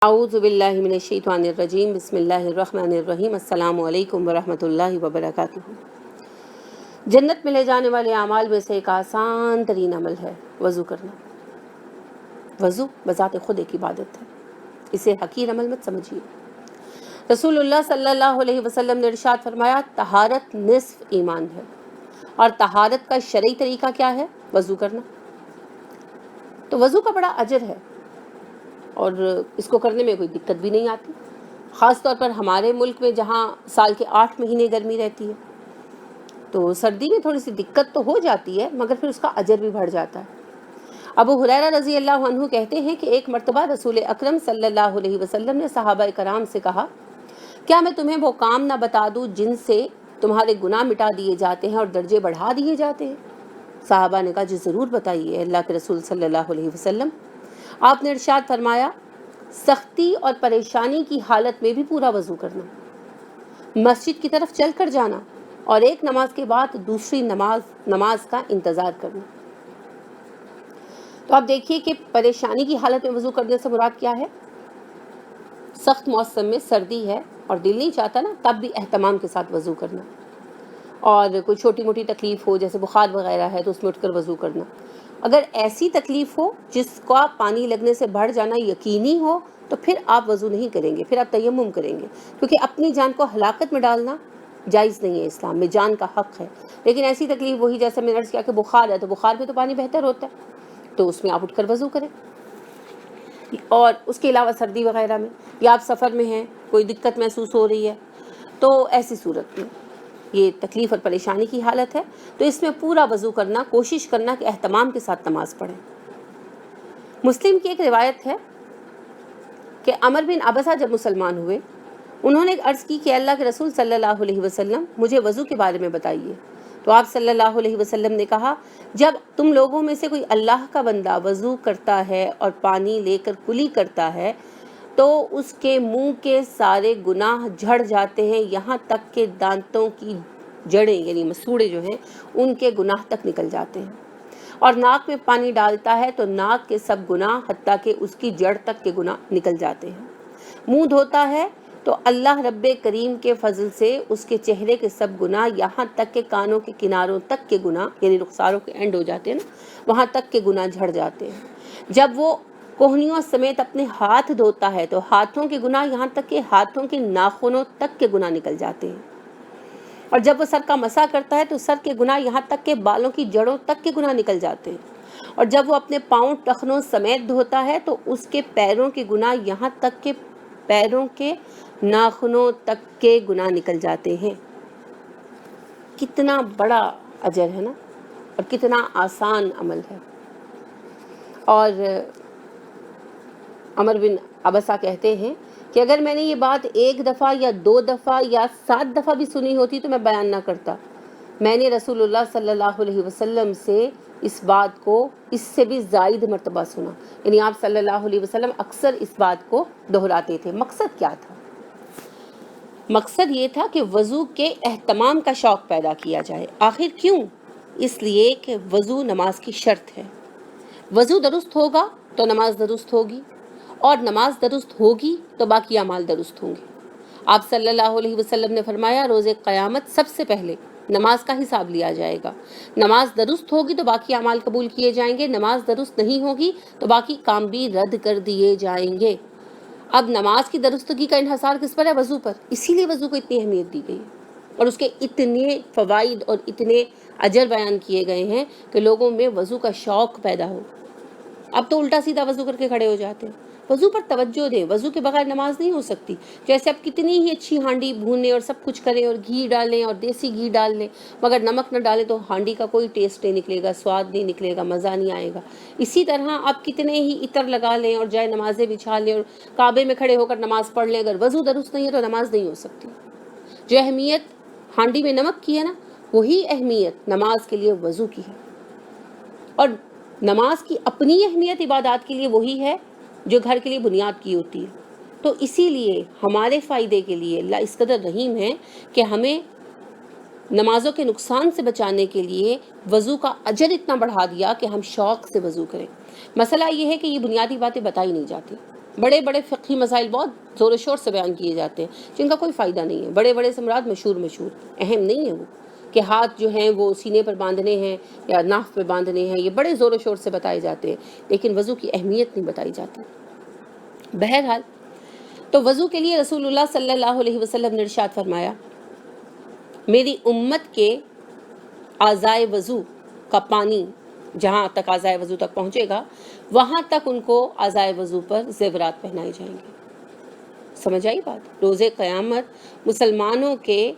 اعوذ باللہ من الشیطان الرجیم بسم اللہ الرحمن الرحیم السلام علیکم ورحمۃ اللہ وبرکاتہ۔ جنت میں لے جانے والے اعمال میں سے ایک آسان ترین عمل ہے وضو کرنا۔ وضو بذات خود ایک عبادت ہے، اسے حقیر عمل مت سمجھیے۔ رسول اللہ صلی اللہ علیہ وسلم نے ارشاد فرمایا، طہارت نصف ایمان ہے، اور طہارت کا شرعی طریقہ کیا ہے؟ وضو کرنا۔ تو وضو کا بڑا اجر ہے اور اس کو کرنے میں کوئی دقت بھی نہیں آتی، خاص طور پر ہمارے ملک میں جہاں سال کے 8 مہینے گرمی رہتی ہے، تو سردی میں تھوڑی سی دقت تو ہو جاتی ہے مگر پھر اس کا اجر بھی بڑھ جاتا ہے۔ ابو ہریرہ رضی اللہ عنہ کہتے ہیں کہ ایک مرتبہ رسول اکرم صلی اللہ علیہ وسلم نے صحابہ کرام سے کہا، کیا میں تمہیں وہ کام نہ بتا دوں جن سے تمہارے گناہ مٹا دیے جاتے ہیں اور درجے بڑھا دیے جاتے ہیں؟ صحابہ نے کہا، جی ضرور بتائیے اللہ کے رسول صلی اللہ علیہ وسلم۔ آپ نے ارشاد فرمایا، سختی اور پریشانی کی حالت میں بھی پورا وضو کرنا، مسجد کی طرف چل کر جانا اور ایک نماز کے بعد دوسری نماز کا انتظار کرنا۔ تو آپ دیکھیے کہ پریشانی کی حالت میں وضو کرنے سے مراد کیا ہے؟ سخت موسم میں سردی ہے اور دل نہیں چاہتا نا، تب بھی اہتمام کے ساتھ وضو کرنا، اور کوئی چھوٹی موٹی تکلیف ہو جیسے بخار وغیرہ ہے تو اس میں اٹھ کر وضو کرنا۔ اگر ایسی تکلیف ہو جس کا پانی لگنے سے بڑھ جانا یقینی ہو تو پھر آپ وضو نہیں کریں گے، پھر آپ تیمم کریں گے، کیونکہ اپنی جان کو ہلاکت میں ڈالنا جائز نہیں ہے، اسلام میں جان کا حق ہے۔ لیکن ایسی تکلیف وہی جیسے میں نے عرض کیا کہ بخار ہے، تو بخار میں تو پانی بہتر ہوتا ہے، تو اس میں آپ اٹھ کر وضو کریں۔ اور اس کے علاوہ سردی وغیرہ میں، یا آپ سفر میں ہیں، کوئی دقت محسوس ہو رہی ہے، تو ایسی صورت میں یہ تکلیف اور پریشانی کی حالت ہے تو اس میں پورا وضو کرنا، کوشش کرنا کہ اہتمام کے ساتھ نماز پڑھیں۔ مسلم کی ایک روایت ہے کہ عمر بن عبسہ جب مسلمان ہوئے، انہوں نے عرض کی کہ اللہ کے رسول صلی اللہ علیہ وسلم مجھے وضو کے بارے میں بتائیے، تو آپ صلی اللہ علیہ وسلم نے کہا، جب تم لوگوں میں سے کوئی اللہ کا بندہ وضو کرتا ہے اور پانی لے کر کلی کرتا ہے تو اس کے منہ کے سارے گناہ جھڑ جاتے ہیں، یہاں تک کہ دانتوں کی جڑیں یعنی مسوڑے جو ہیں ان کے گناہ تک نکل جاتے ہیں، اور ناک میں پانی ڈالتا ہے تو ناک کے سب گناہ حتیٰ کہ اس کی جڑ تک کے گناہ نکل جاتے ہیں، منہ دھوتا ہے تو اللہ رب کریم کے فضل سے اس کے چہرے کے سب گناہ، یہاں تک کہ کانوں کے کناروں تک کے گناہ یعنی رخساروں کے اینڈ ہو جاتے ہیں نا، وہاں تک کے گناہ جھڑ جاتے ہیں۔ جب وہ کوہنیوں سمیت اپنے ہاتھ دھوتا ہے تو ہاتھوں کے گناہ، یہاں تک کہ ہاتھوں کے ناخنوں تک کے گناہ نکل جاتے ہیں، اور جب وہ سر کا مسح کرتا ہے تو سر کے گناہ، یہاں تک کہ بالوں کی جڑوں تک کے گناہ نکل جاتے ہیں، اور جب وہ اپنے پاؤں ٹخنوں سمیت دھوتا ہے تو اس کے پیروں کے گناہ، یہاں تک کہ پیروں کے ناخنوں تک کے گناہ نکل جاتے ہیں۔ کتنا بڑا اجر ہے نا، اور کتنا آسان عمل ہے۔ اور عمر بن عبسہ کہتے ہیں کہ اگر میں نے یہ بات 1 دفعہ یا 2 دفعہ یا 7 دفعہ بھی سنی ہوتی تو میں بیان نہ کرتا، میں نے رسول اللہ صلی اللہ علیہ وسلم سے اس بات کو اس سے بھی زائد مرتبہ سنا، یعنی آپ صلی اللہ علیہ وسلم اکثر اس بات کو دہراتے تھے۔ مقصد کیا تھا؟ مقصد یہ تھا کہ وضو کے اہتمام کا شوق پیدا کیا جائے۔ آخر کیوں؟ اس لیے کہ وضو نماز کی شرط ہے، وضو درست ہوگا تو نماز درست ہوگی، اور نماز درست ہوگی تو باقی اعمال درست ہوں گے۔ آپ صلی اللہ علیہ وسلم نے فرمایا، روز قیامت سب سے پہلے نماز کا حساب لیا جائے گا، نماز درست ہوگی تو باقی اعمال قبول کیے جائیں گے، نماز درست نہیں ہوگی تو باقی کام بھی رد کر دیے جائیں گے۔ اب نماز کی درستگی کا انحصار کس پر ہے؟ وضو پر، اسی لیے وضو کو اتنی اہمیت دی گئی ہے اور اس کے اتنے فوائد اور اتنے اجر بیان کیے گئے ہیں کہ لوگوں میں وضو کا شوق پیدا ہو۔ اب تو الٹا سیدھا وضو کر کے کھڑے ہو جاتے ہیں۔ وضو پر توجہ دیں، وضو کے بغیر نماز نہیں ہو سکتی۔ جیسے آپ کتنی ہی اچھی ہانڈی بھونیں اور سب کچھ کریں اور گھی ڈالیں اور دیسی گھی ڈال لیں، مگر نمک نہ ڈالیں تو ہانڈی کا کوئی ٹیسٹ نہیں نکلے گا، سواد نہیں نکلے گا، مزہ نہیں آئے گا۔ اسی طرح آپ کتنے ہی عطر لگا لیں اور جائے نمازیں بچھا لیں اور کعبے میں کھڑے ہو کر نماز پڑھ لیں، اگر وضو درست نہیں ہے تو نماز نہیں ہو سکتی۔ جو اہمیت ہانڈی میں نمک کی ہے نا، وہی اہمیت نماز کے لیے وضو کی ہے، اور نماز کی اپنی اہمیت عبادات کے لیے وہی ہے جو گھر کے لیے بنیاد کی ہوتی ہے۔ تو اسی لیے ہمارے فائدے کے لیے اللہ اس قدر رحیم ہے کہ ہمیں نمازوں کے نقصان سے بچانے کے لیے وضو کا اجر اتنا بڑھا دیا کہ ہم شوق سے وضو کریں۔ مسئلہ یہ ہے کہ یہ بنیادی باتیں بتائی نہیں جاتی، بڑے بڑے فقہی مسائل بہت زور و شور سے بیان کیے جاتے ہیں جن کا کوئی فائدہ نہیں ہے. بڑے بڑے سے مراد مشہور اہم نہیں ہے وہ کہ ہاتھ جو ہیں وہ سینے پر باندھنے ہیں یا ناف پہ باندھنے ہیں. یہ بڑے زور و شور سے بتائے جاتے ہیں لیکن وضو کی اہمیت نہیں بتائی جاتی. بہرحال تو وضو کے لیے رسول اللہ صلی اللہ علیہ وسلم نے ارشاد فرمایا میری امت کے اعضائے وضو کا پانی جہاں تک اعضائے وضو تک پہنچے گا وہاں تک ان کو اعضائے وضو پر زیورات پہنائے جائیں گے. سمجھ آئی بات؟ روز قیامت مسلمانوں کے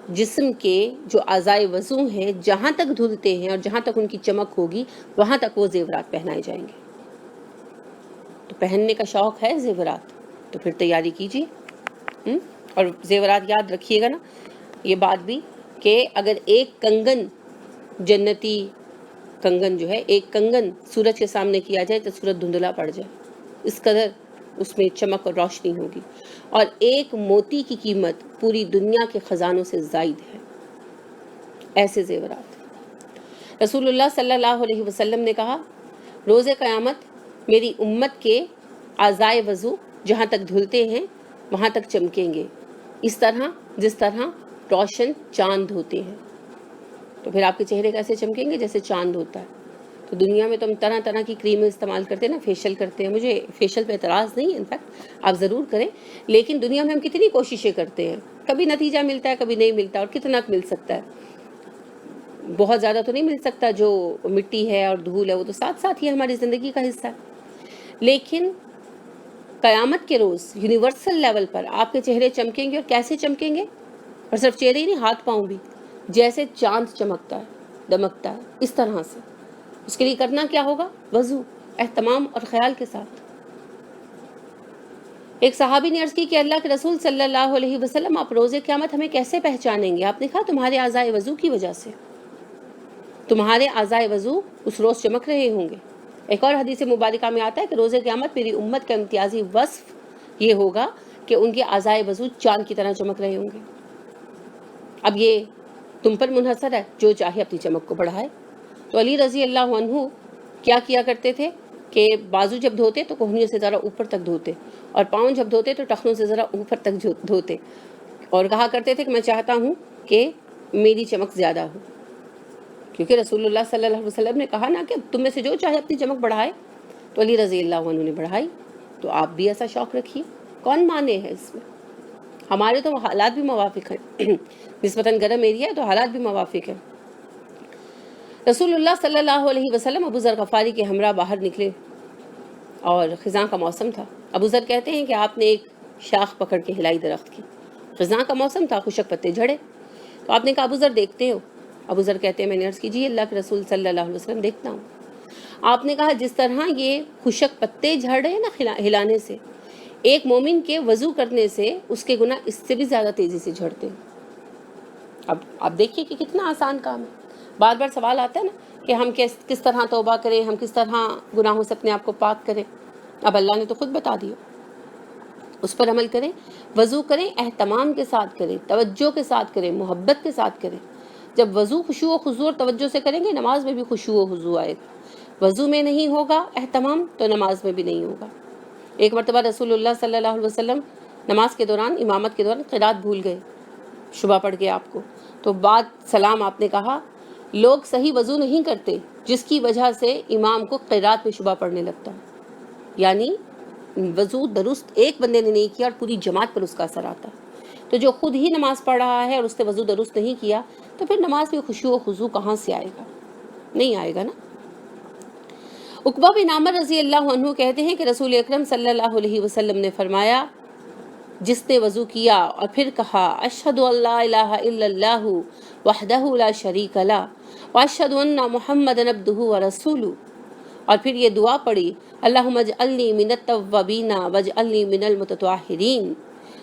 جسم کے جو اعضائے وضو ہیں جہاں تک دھلتے ہیں اور جہاں تک ان کی چمک ہوگی وہاں تک وہ زیورات پہنائے جائیں گے. تو پہننے کا شوق ہے زیورات تو پھر تیاری کیجیے. اور زیورات یاد رکھیے گا نا یہ بات بھی کہ اگر ایک کنگن جنتی کنگن جو ہے ایک کنگن سورج کے سامنے کیا جائے تو سورج دھندلا پڑ جائے اس قدر اس میں چمک اور روشنی ہوگی. اور ایک موتی کی قیمت پوری دنیا کے خزانوں سے زائد ہے. ایسے زیورات رسول اللہ صلی اللہ علیہ وسلم نے کہا روز قیامت میری امت کے اعضائے وضو جہاں تک دھلتے ہیں وہاں تک چمکیں گے اس طرح جس طرح روشن چاند ہوتے ہیں. تو پھر آپ کے چہرے کیسے چمکیں گے؟ جیسے چاند ہوتا ہے. تو دنیا میں تو ہم طرح طرح کی کریمیں استعمال کرتے ہیں نا، فیشیل کرتے ہیں. مجھے فیشیل پہ اعتراض نہیں ہے، انفیکٹ آپ ضرور کریں، لیکن دنیا میں ہم کتنی کوششیں کرتے ہیں، کبھی نتیجہ ملتا ہے کبھی نہیں ملتا. اور کتنا مل سکتا ہے؟ بہت زیادہ تو نہیں مل سکتا. جو مٹی ہے اور دھول ہے وہ تو ساتھ ساتھ ہی ہماری زندگی کا حصہ ہے. لیکن قیامت کے روز یونیورسل لیول پر آپ کے چہرے چمکیں گے. اور کیسے چمکیں گے؟ اور صرف چہرے ہی نہیں، ہاتھ پاؤں بھی جیسے چاند چمکتا ہے دمکتا ہے اس طرح سے. اس کے لیے کرنا کیا ہوگا؟ وضو اہتمام اور خیال کے ساتھ. ایک صحابی نے عرض کی کہ اللہ کے رسول صلی اللہ علیہ وسلم آپ روز قیامت ہمیں کیسے پہچانیں گے؟ آپ نے کہا تمہارے اعضائے وضو کی وجہ سے. تمہارے اعضائے وضو اس روز چمک رہے ہوں گے. ایک اور حدیث مبارکہ میں آتا ہے کہ روز قیامت میری امت کا امتیازی وصف یہ ہوگا کہ ان کے اعضائے وضو چاند کی طرح چمک رہے ہوں گے. اب یہ تم پر منحصر ہے، جو چاہے اپنی چمک کو بڑھائے. تو علی رضی اللہ عنہ کیا کرتے تھے کہ بازو جب دھوتے تو کوہنیوں سے ذرا اوپر تک دھوتے اور پاؤں جب دھوتے تو ٹخنوں سے ذرا اوپر تک دھوتے. اور کہا کرتے تھے کہ میں چاہتا ہوں کہ میری چمک زیادہ ہو، کیونکہ رسول اللہ صلی اللہ علیہ وسلم نے کہا نا کہ تم میں سے جو چاہے اپنی چمک بڑھائے. تو علی رضی اللہ عنہ نے بڑھائی. تو آپ بھی ایسا شوق رکھیے، کون مانے ہے اس میں؟ ہمارے تو حالات بھی موافق ہیں نسبتاً گرم ایریا ہے تو حالات بھی موافق ہیں. رسول اللہ صلی اللہ علیہ وسلم ابو ذر غفاری کے ہمراہ باہر نکلے اور خزاں کا موسم تھا. ابو ذر کہتے ہیں کہ آپ نے ایک شاخ پکڑ کے ہلائی درخت کی. خزاں کا موسم تھا، خشک پتے جھڑے. تو آپ نے کہا ابو ذر دیکھتے ہو؟ ابو ذر کہتے ہیں میں نے عرض کی جی اللہ کے رسول صلی اللہ علیہ وسلم دیکھتا ہوں. آپ نے کہا جس طرح یہ خشک پتے جھڑ رہے ہیں نا ہلانے سے، ایک مومن کے وضو کرنے سے اس کے گناہ اس سے بھی زیادہ تیزی سے جھڑتے ہیں. اب آپ دیکھیے کہ کتنا آسان کام ہے. بار بار سوال آتا ہے نا کہ ہم کس طرح توبہ کریں، ہم کس طرح گناہوں سے اپنے آپ کو پاک کریں. اب اللہ نے تو خود بتا دیا، اس پر عمل کریں. وضو کریں، اہتمام کے ساتھ کریں، توجہ کے ساتھ کریں، محبت کے ساتھ کریں. جب وضو خشوع و خضوع اور توجہ سے کریں گے نماز میں بھی خشوع و خضوع آئے گا. وضو میں نہیں ہوگا اہتمام تو نماز میں بھی نہیں ہوگا. ایک مرتبہ رسول اللہ صلی اللہ علیہ وسلم نماز کے دوران، امامت کے دوران قرات بھول گئے، شبہ پڑ گیا آپ کو. تو بعد سلام آپ نے کہا لوگ صحیح وضو نہیں کرتے جس کی وجہ سے امام کو قرات میں شبہ پڑنے لگتا ہے. یعنی وضو درست ایک بندے نے نہیں کیا اور پوری جماعت پر اس کا اثر آتا ہے. تو جو خود ہی نماز پڑھ رہا ہے اور اس نے وضو درست نہیں کیا تو پھر نماز میں خشوع و خضوع کہاں سے آئے گا؟ نہیں آئے گا نا. عقبہ بن عامر رضی اللہ عنہ کہتے ہیں کہ رسول اکرم صلی اللہ علیہ وسلم نے فرمایا جس نے وضو کیا اور پھر کہا اشہد ان لا الہ الا اللہ وحدہ لا شریک لہ واشہد ان محمدا عبدہ ورسولہ، اور پھر یہ دعا پڑھی اللہم اجعلنی من التوابین واجعلنی من المتطہرین،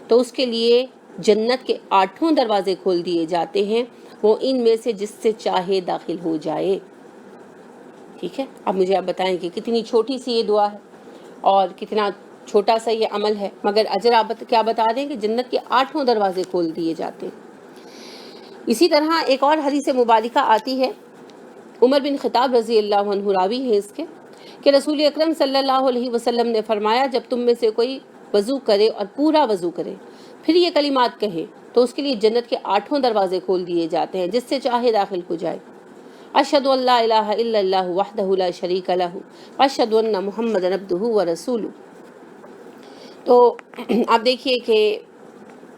تو اس کے لیے جنت کے 8 دروازے کھول دیے جاتے ہیں، وہ ان میں سے جس سے چاہے داخل ہو جائے. ٹھیک ہے، اب مجھے آپ بتائیں کہ کتنی چھوٹی سی یہ دعا ہے اور کتنا چھوٹا سا یہ عمل ہے، مگر اجر آپ کیا بتا دیں کہ جنت کے 8 دروازے کھول دیے جاتے ہیں. اسی طرح ایک اور حدیث مبارکہ آتی ہے، عمر بن خطاب رضی اللہ عنہ راوی ہیں اس کے، کہ رسول اکرم صلی اللہ علیہ وسلم نے فرمایا جب تم میں سے کوئی وضو کرے اور پورا وضو کرے پھر یہ کلمات کہے تو اس کے لیے جنت کے 8 دروازے کھول دیے جاتے ہیں، جس سے چاہے داخل ہو جائے۔ اشہد ان لا الہ الا اللہ وحدہ لا شریک لہ واشہد ان محمدا عبدہ ورسولہ۔ تو آپ دیکھیے کہ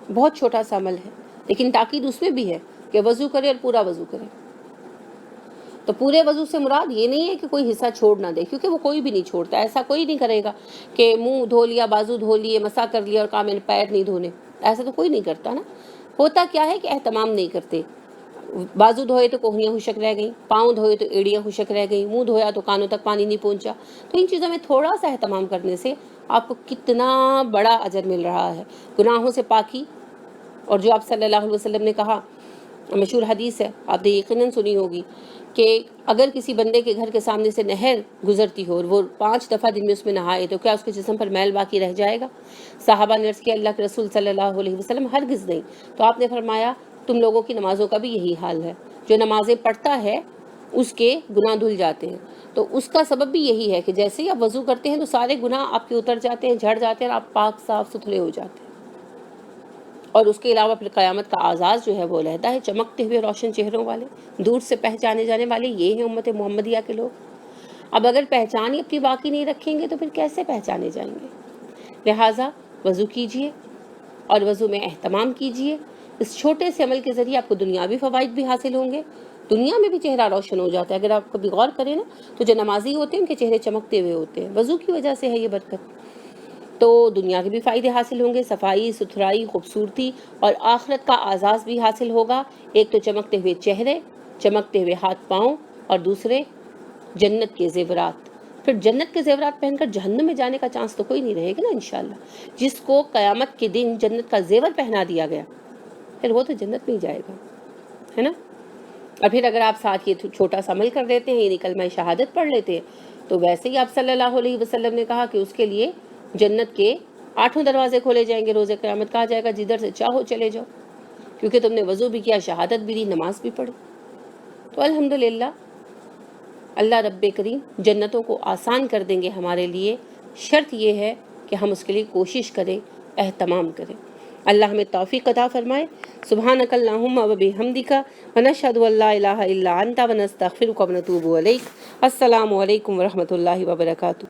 بہت چھوٹا سا عمل ہے، لیکن تاکید اس میں بھی ہے کہ وضو کرے اور پورا وضو کرے۔ تو پورے وضو سے مراد یہ نہیں ہے کہ کوئی حصہ چھوڑ نہ دے، کیونکہ وہ کوئی بھی نہیں چھوڑتا، ایسا کوئی نہیں کرے گا کہ منہ دھو لیا، بازو دھو لیے، مسا کر لیا اور کہا میں نے پیر نہیں دھونے، ایسا تو کوئی نہیں کرتا نا۔ ہوتا کیا ہے کہ اہتمام نہیں کرتے، بازو دھوئے تو کوہنیاں خشک رہ گئیں، پاؤں دھوئے تو ایڑیاں خشک رہ گئیں، منہ دھویا تو کانوں تک پانی نہیں پہنچا۔ تو ان چیزوں میں تھوڑا سا اہتمام کرنے سے آپ کو کتنا بڑا اجر مل رہا ہے۔ گناہوں سے پاکی، اور جو آپ صلی اللہ علیہ وسلم نے کہا، مشہور حدیث ہے، آپ نے یقیناً سنی ہوگی کہ اگر کسی بندے کے گھر کے سامنے سے نہر گزرتی ہو اور وہ 5 دفعہ دن میں اس میں نہائے تو کیا اس کے جسم پر میل باقی رہ جائے گا؟ صحابہ نے عرض کیا اللہ کے رسول صلی اللہ علیہ وسلم ہرگز نہیں۔ تو آپ نے فرمایا تم لوگوں کی نمازوں کا بھی یہی حال ہے، جو نمازیں پڑھتا ہے اس کے گناہ دھل جاتے ہیں۔ تو اس کا سبب بھی یہی ہے کہ جیسے ہی آپ وضو کرتے ہیں تو سارے گناہ آپ کے اتر جاتے ہیں، جھڑ جاتے ہیں اور آپ پاک صاف ستھرے ہو جاتے ہیں۔ اور اس کے علاوہ پھر قیامت کا آغاز جو ہے وہ علیحدہ ہے، چمکتے ہوئے روشن چہروں والے، دور سے پہچانے جانے والے، یہ ہیں امت محمدیہ کے لوگ۔ اب اگر پہچان ہی اپنی باقی نہیں رکھیں گے تو پھر کیسے پہچانے جائیں گے؟ لہٰذا وضو کیجئے اور وضو میں اہتمام کیجئے۔ اس چھوٹے سے عمل کے ذریعے آپ کو دنیاوی فوائد بھی حاصل ہوں گے، دنیا میں بھی چہرہ روشن ہو جاتا ہے۔ اگر آپ کبھی غور کریں نا تو جو نمازی ہوتے ہیں ان کے چہرے چمکتے ہوئے ہوتے ہیں، وضو کی وجہ سے ہے یہ برکت۔ تو دنیا کے بھی فائدے حاصل ہوں گے، صفائی ستھرائی خوبصورتی، اور آخرت کا اعزاز بھی حاصل ہوگا۔ ایک تو چمکتے ہوئے چہرے، چمکتے ہوئے ہاتھ پاؤں، اور دوسرے جنت کے زیورات۔ پھر جنت کے زیورات پہن کر جہنم میں جانے کا چانس تو کوئی نہیں رہے گا نا انشاءاللہ۔ جس کو قیامت کے دن جنت کا زیور پہنا دیا گیا پھر وہ تو جنت میں ہی جائے گا، ہے نا۔ اور پھر اگر آپ ساتھ یہ چھوٹا سا عمل کر دیتے ہیں، یعنی کلمہ شہادت پڑھ لیتے ہیں، تو ویسے ہی آپ صلی اللہ علیہ وسلم نے کہا کہ اس کے لیے جنت کے 8 دروازے کھولے جائیں گے روز قیامت۔ کہا جائے گا جدھر سے چاہو چلے جاؤ، کیونکہ تم نے وضو بھی کیا، شہادت بھی دی، نماز بھی پڑھی۔ تو الحمدللہ اللہ رب کریم جنتوں کو آسان کر دیں گے ہمارے لیے، شرط یہ ہے کہ ہم اس کے لیے کوشش کریں، اہتمام کریں۔ اللہ ہمیں توفیق عطا فرمائے۔ سبحانک اللہم و بحمدک ونشہد ان لا الہ الا انت ونستغفرک ونتوب الیک۔ السلام علیکم ورحمۃ اللہ وبرکاتہ۔